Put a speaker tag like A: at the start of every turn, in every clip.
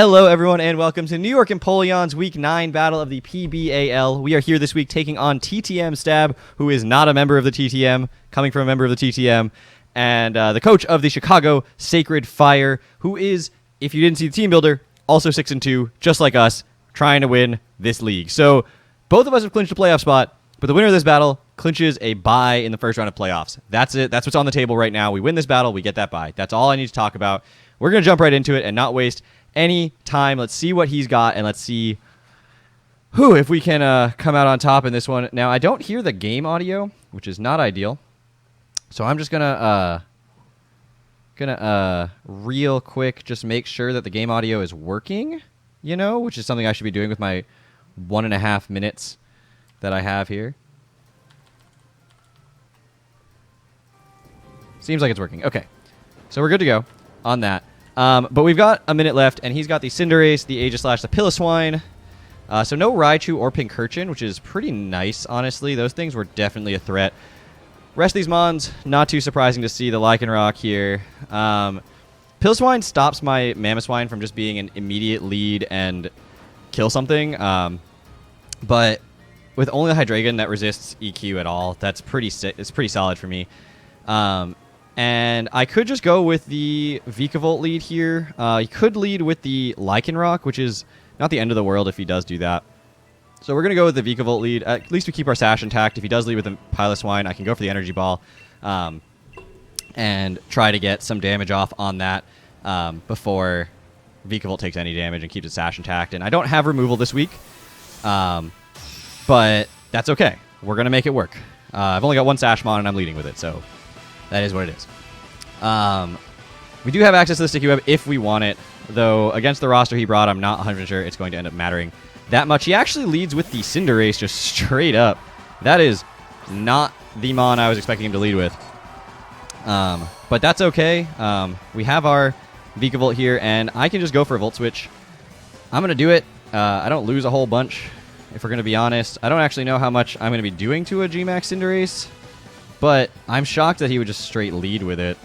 A: Hello, everyone, and welcome to New York Empoleon's Week 9 battle of the PBAL. We are here this week taking on TTM Stab, who is not a member of the TTM, coming from a member of the TTM, and the coach of the Chicago Sacred Fire, who is, if you didn't see the team builder, also 6-2, just like us, trying to win this league. So both of us have clinched a playoff spot, but the winner of this battle clinches a bye in the first round of playoffs. That's it. That's what's on the table right now. We win this battle, we get that bye. That's all I need to talk about. We're going to jump right into it and not waste any time. Let's see what he's got, and let's see if we can come out on top in this one. Now, I don't hear the game audio, which is not ideal. So I'm just gonna real quick just make sure that the game audio is working, which is something I should be doing with my 1.5 minutes that I have here. Seems like it's working. Okay. So we're good to go on that. But we've got a minute left, and he's got the Cinderace, the Aegislash, the Piloswine. So no Raichu or Pincurchin, which is pretty nice, honestly. Those things were definitely a threat. Rest of these Mons, not too surprising to see the Lycanroc here. Piloswine stops my Mamoswine from just being an immediate lead and kill something. But with only the Hydreigon that resists EQ at all, that's pretty it's pretty solid for me. And I could just go with the Vikavolt lead here. You could lead with the Lycanroc, which is not the end of the world if he does do that. So we're going to go with the Vikavolt lead. At least we keep our Sash intact. If he does lead with the Piloswine, I can go for the Energy Ball and try to get some damage off on that before Vikavolt takes any damage and keeps its Sash intact. And I don't have removal this week, but that's okay. We're going to make it work. I've only got one Sashmon, and I'm leading with it, so that is what it is. We do have access to the Sticky Web if we want it, though against the roster he brought, I'm not 100% sure it's going to end up mattering that much. He actually leads with the Cinderace just straight up. That is not the Mon I was expecting him to lead with. But that's okay. We have our Vikavolt here, and I can just go for a Volt Switch. I'm going to do it. I don't lose a whole bunch, if we're going to be honest. I don't actually know how much I'm going to be doing to a Gmax Cinderace, but I'm shocked that he would just straight lead with it.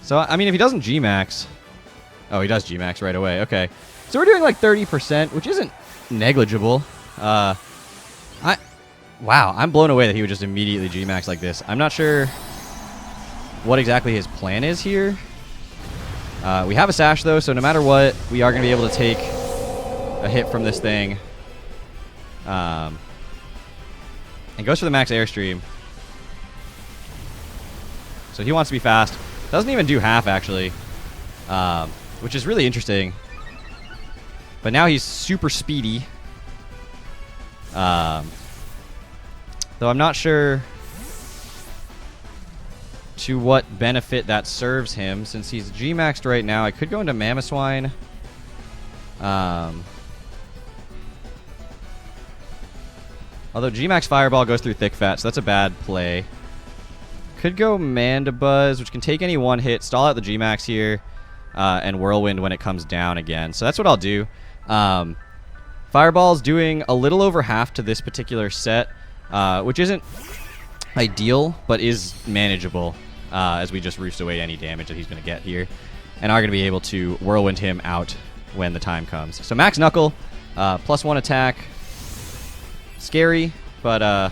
A: So, I mean, if he doesn't Gmax... Oh, he does Gmax right away. Okay. So we're doing like 30%, which isn't negligible. Wow, I'm blown away that he would just immediately Gmax like this. I'm not sure what exactly his plan is here. We have a Sash, though, so no matter what, we are going to be able to take a hit from this thing. And goes for the max Airstream. So he wants to be fast. Doesn't even do half, actually. Which is really interesting. But now he's super speedy. Though I'm not sure to what benefit that serves him. Since he's Gmaxed right now, I could go into Mamoswine. Although Gmax Fireball goes through Thick Fat, so that's a bad play. Could go Mandibuzz, which can take any one hit, stall out the Gmax here, and Whirlwind when it comes down again. So that's what I'll do. Fireball's doing a little over half to this particular set, which isn't ideal, but is manageable, as we just roost away any damage that he's going to get here, and are going to be able to Whirlwind him out when the time comes. So Max Knuckle, +1 attack. Scary, but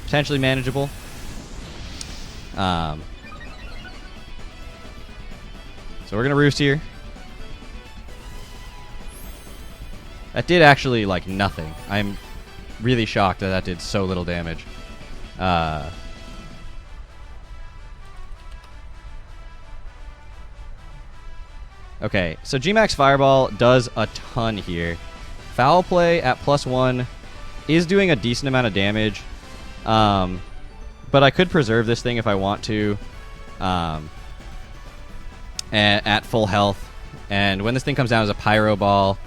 A: potentially manageable. So we're gonna roost here. That did actually like nothing. I'm really shocked that that did so little damage. Okay, so Gmax Fireball does a ton here. Foul Play at +1 is doing a decent amount of damage. But I could preserve this thing if I want to at full health. And when this thing comes down as a Pyro Ball,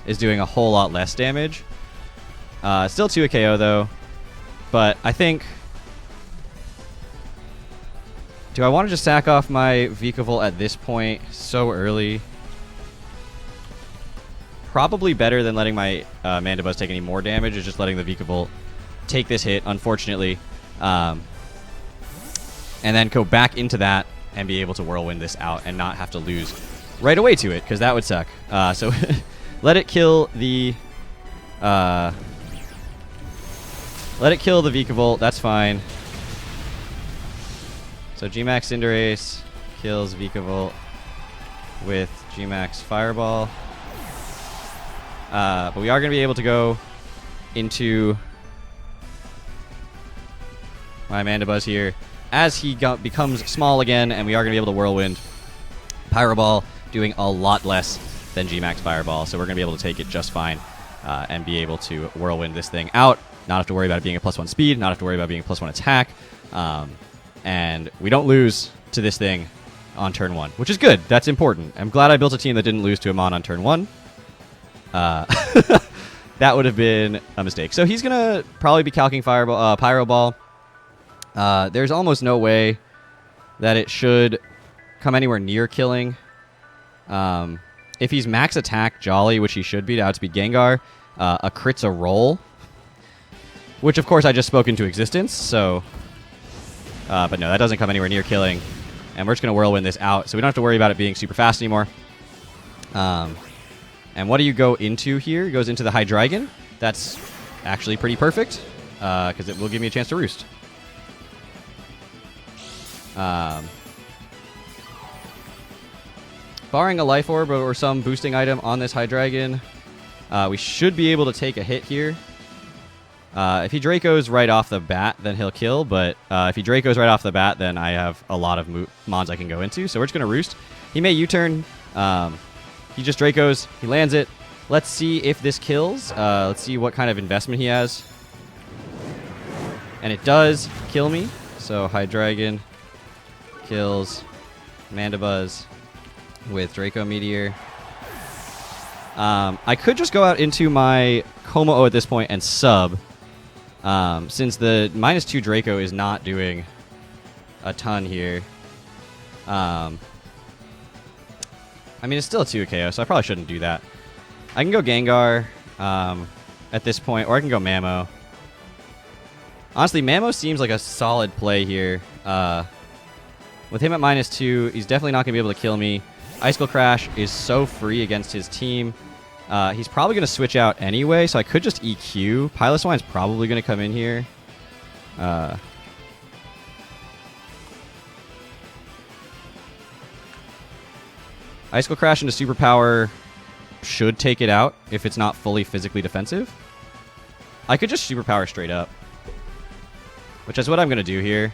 A: is doing a whole lot less damage. Still 2 a KO, though. But I think... Do I want to just sack off my Vikavolt at this point so early? Probably better than letting my Mandibuzz take any more damage, is just letting the Vikavolt take this hit, unfortunately. And then go back into that and be able to whirlwind this out and not have to lose right away to it, because that would suck. So let it kill the Vikavolt. That's fine. So Gmax Cinderace kills Vikavolt with Gmax Fireball. But we are going to be able to go into my Mandibuzz here as he becomes small again, and we are going to be able to Whirlwind. Pyro Ball doing a lot less than Gmax Fireball, so we're going to be able to take it just fine and be able to Whirlwind this thing out. Not have to worry about it being a +1 speed, not have to worry about it being a +1 attack. And we don't lose to this thing on turn 1, which is good. That's important. I'm glad I built a team that didn't lose to him on turn 1. That would have been a mistake. So he's going to probably be calcing Pyro Ball. There's almost no way that it should come anywhere near killing. If he's max attack Jolly, which he should be to outspeed Gengar, a crit's a roll. Which, of course, I just spoke into existence, so... but no, that doesn't come anywhere near killing. And we're just going to Whirlwind this out, so we don't have to worry about it being super fast anymore. And what do you go into here? It goes into the Hydreigon. That's actually pretty perfect, because it will give me a chance to Roost. Barring a Life Orb or some boosting item on this Hydreigon, we should be able to take a hit here. If he Draco's right off the bat, then he'll kill, but if he Draco's right off the bat, then I have a lot of mons I can go into, so we're just going to Roost. He may U-turn. He just Draco's. He lands it. Let's see if this kills. Let's see what kind of investment he has. And it does kill me, so Hydreigon kills Mandibuzz with Draco Meteor. I could just go out into my Como-O at this point and sub, since the -2 Draco is not doing a ton here. I mean, it's still a 2 KO, so I probably shouldn't do that. I can go Gengar at this point, or I can go Mamo. Honestly, Mamo seems like a solid play here. With him at -2, he's definitely not going to be able to kill me. Icicle Crash is so free against his team. He's probably going to switch out anyway, so I could just EQ. Piloswine's probably going to come in here. Icicle Crash into Superpower should take it out if it's not fully physically defensive. I could just Superpower straight up, which is what I'm going to do here.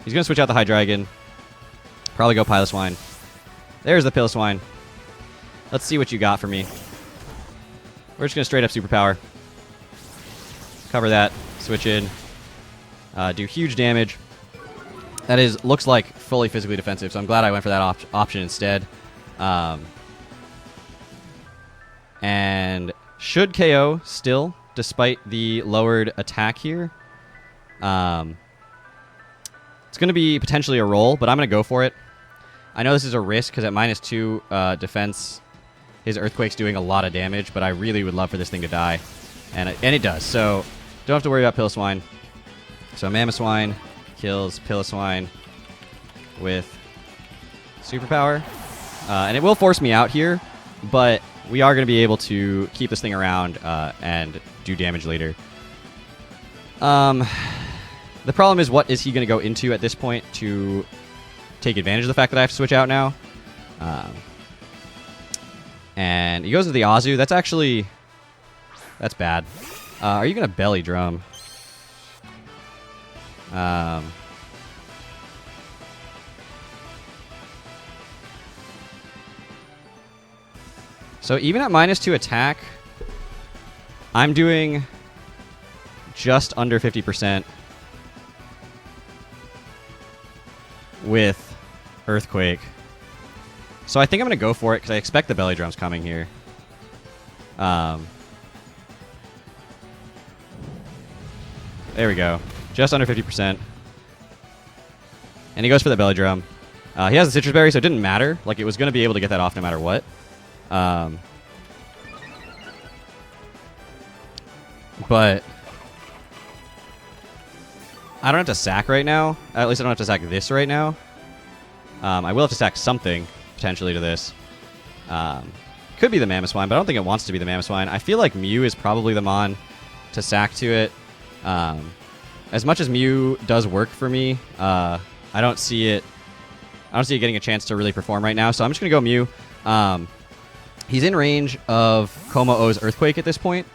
A: He's going to switch out the Hydreigon. Probably go Piloswine. There's the Piloswine. Let's see what you got for me. We're just going to straight up Superpower. Cover that. Switch in. Do huge damage. That looks like fully physically defensive, so I'm glad I went for that option instead. And should KO still, despite the lowered attack here. It's going to be potentially a roll, but I'm going to go for it. I know this is a risk because at -2 defense, his Earthquake's doing a lot of damage, but I really would love for this thing to die. And it does, so don't have to worry about Piloswine. So Mamoswine kills Piloswine with Superpower. And it will force me out here, but we are going to be able to keep this thing around and do damage later. The problem is, what is he going to go into at this point to take advantage of the fact that I have to switch out now? And he goes to the Azu. That's bad. Are you going to Belly Drum? So even at -2 attack, I'm doing just under 50% with Earthquake. So I think I'm going to go for it because I expect the Belly Drum's coming here. There we go. Just under 50%. And he goes for the Belly Drum. He has the Citrus Berry, so it didn't matter. Like, it was going to be able to get that off no matter what. But I don't have to sack right now. At least I don't have to sack this right now. I will have to stack something, potentially, to this. Could be the Mamoswine, but I don't think it wants to be the Mamoswine. I feel like Mew is probably the Mon to sack to it. As much as Mew does work for me, I don't see it getting a chance to really perform right now, so I'm just going to go Mew. He's in range of Como-O's Earthquake at this point.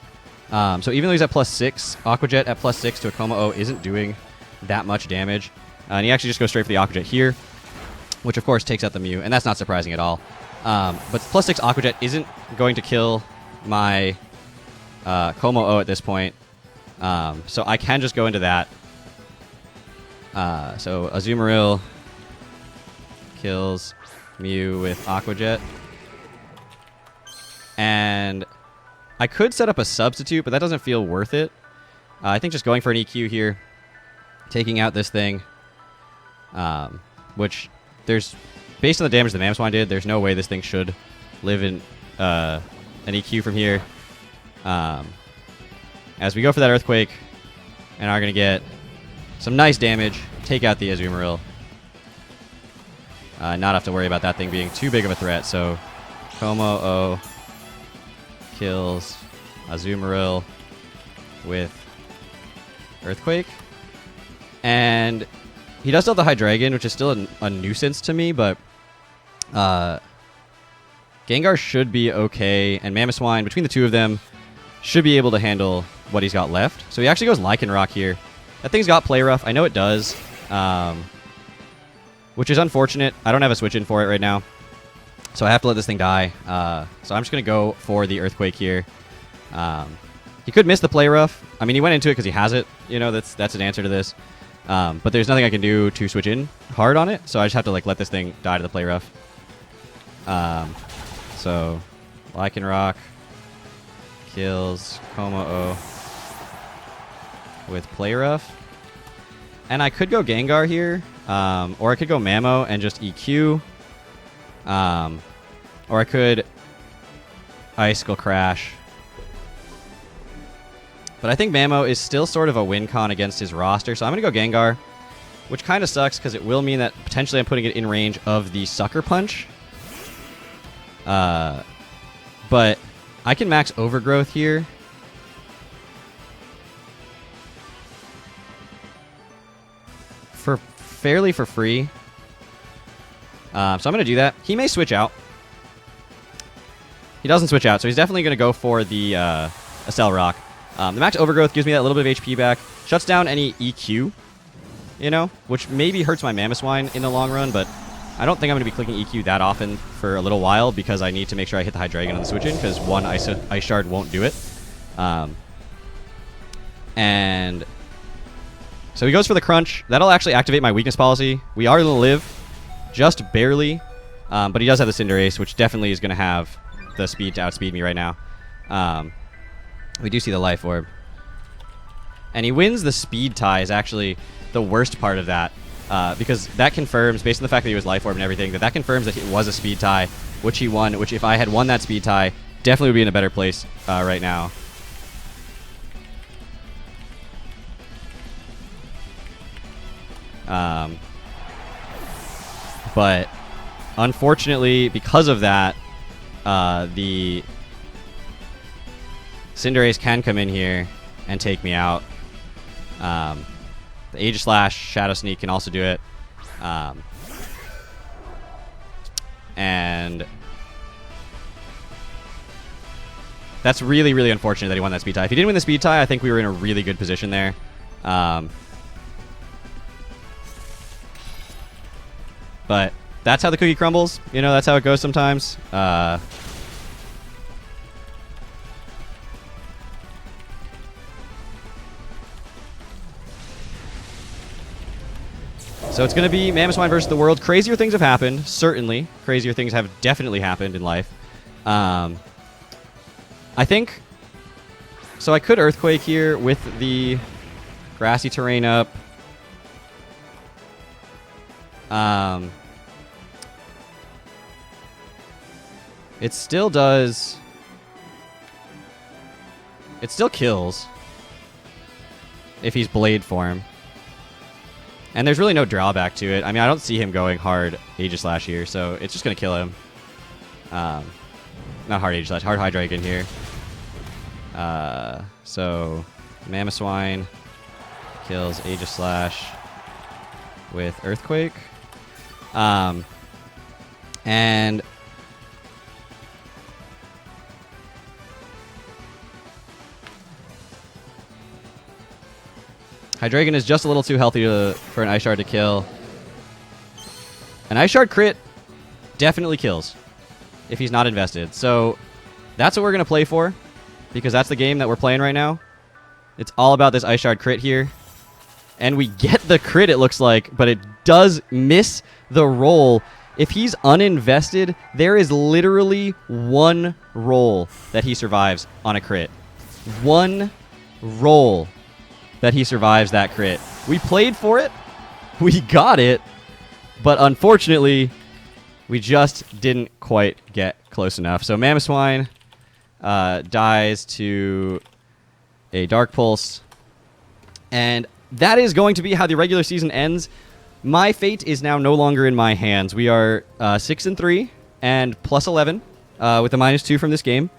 A: So even though he's at +6, Aqua Jet at +6 to a Como-O isn't doing that much damage. And he actually just goes straight for the Aqua Jet here, which of course takes out the Mew, and that's not surprising at all. But +6 Aqua Jet isn't going to kill my Como-O at this point. So I can just go into that. So Azumarill kills Mew with Aqua Jet. And I could set up a substitute, but that doesn't feel worth it. I think just going for an EQ here, taking out this thing, which there's, based on the damage the Mamoswine did, there's no way this thing should live in an EQ from here. As we go for that Earthquake, and are going to get some nice damage, take out the Azumarill. Not have to worry about that thing being too big of a threat, so Como-O kills Azumarill with Earthquake. And he does still have the Hydreigon, which is still a nuisance to me, but Gengar should be okay, and Mamoswine, between the two of them, should be able to handle what he's got left. So he actually goes Lycanroc here. That thing's got Play Rough. I know it does, which is unfortunate. I don't have a switch in for it right now, so I have to let this thing die. So I'm just going to go for the Earthquake here. He could miss the Play Rough. I mean, he went into it because he has it. You know, that's an answer to this. But there's nothing I can do to switch in hard on it, so I just have to let this thing die to the Play Rough. So Lycanroc kills Como-O with Play Rough. And I could go Gengar here, or I could go Mamo and just EQ. Or I could Icicle Crash. But I think Mamo is still sort of a win con against his roster, so I'm going to go Gengar, which kind of sucks because it will mean that potentially I'm putting it in range of the Sucker Punch. But I can max Overgrowth here. Fairly for free. So I'm going to do that. He may switch out. He doesn't switch out, so he's definitely going to go for the Accel Rock. The max Overgrowth gives me that little bit of HP back. Shuts down any EQ, you know, which maybe hurts my Mamoswine in the long run, but I don't think I'm going to be clicking EQ that often for a little while because I need to make sure I hit the Hydreigon on the switch-in because one Ice Shard won't do it. And so he goes for the Crunch. That'll actually activate my Weakness Policy. We are going to live, just barely, but he does have the Cinderace, which definitely is going to have the speed to outspeed me right now. We do see the Life Orb. And he wins the Speed tie is actually the worst part of that. Because that confirms, based on the fact that he was Life Orb and everything, that confirms that it was a Speed tie, which he won, which if I had won that Speed tie, definitely would be in a better place right now. But unfortunately, because of that, the Cinderace can come in here and take me out. The Aegislash, Shadow Sneak can also do it. And that's really, really unfortunate that he won that speed tie. If he didn't win the speed tie, I think we were in a really good position there. But that's how the cookie crumbles. You know, that's how it goes sometimes. So it's going to be Mamoswine versus the world. Crazier things have happened, certainly. Crazier things have definitely happened in life. I think... So I could Earthquake here with the grassy terrain up. It still does... It still kills if he's Blade form. And there's really no drawback to it. I mean, I don't see him going hard Aegislash here, so it's just going to kill him. Not hard Aegislash, hard Hydreigon here. So Mamoswine kills Aegislash with Earthquake. And Hydreigon is just a little too healthy for an Ice Shard to kill. An Ice Shard crit definitely kills if he's not invested. So that's what we're going to play for, because that's the game that we're playing right now. It's all about this Ice Shard crit here. And we get the crit, it looks like, but it does miss the roll. If he's uninvested, there is literally one roll that he survives on a crit. One roll that he survives that crit. We played for it. We got it. But unfortunately, we just didn't quite get close enough. So Mamoswine dies to a Dark Pulse. And that is going to be how the regular season ends. My fate is now no longer in my hands. We are 6-3 and plus 11 with a -2 from this game.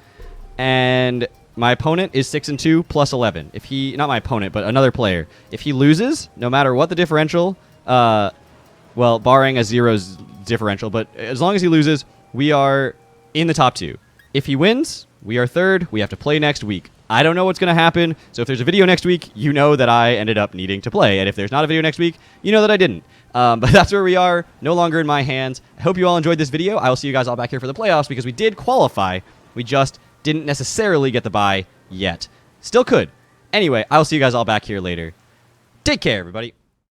A: And my opponent is 6-2 plus 11. If he, not my opponent, but another player, if he loses, no matter what the differential, well, barring a 0's differential, but as long as he loses, we are in the top 2. If he wins, we are 3rd. We have to play next week. I don't know what's going to happen, so if there's a video next week, you know that I ended up needing to play, and if there's not a video next week, you know that I didn't. But that's where we are, no longer in my hands. I hope you all enjoyed this video. I will see you guys all back here for the playoffs, because we did qualify. We just didn't necessarily get the bye yet. Still could. Anyway, I will see you guys all back here later. Take care, everybody.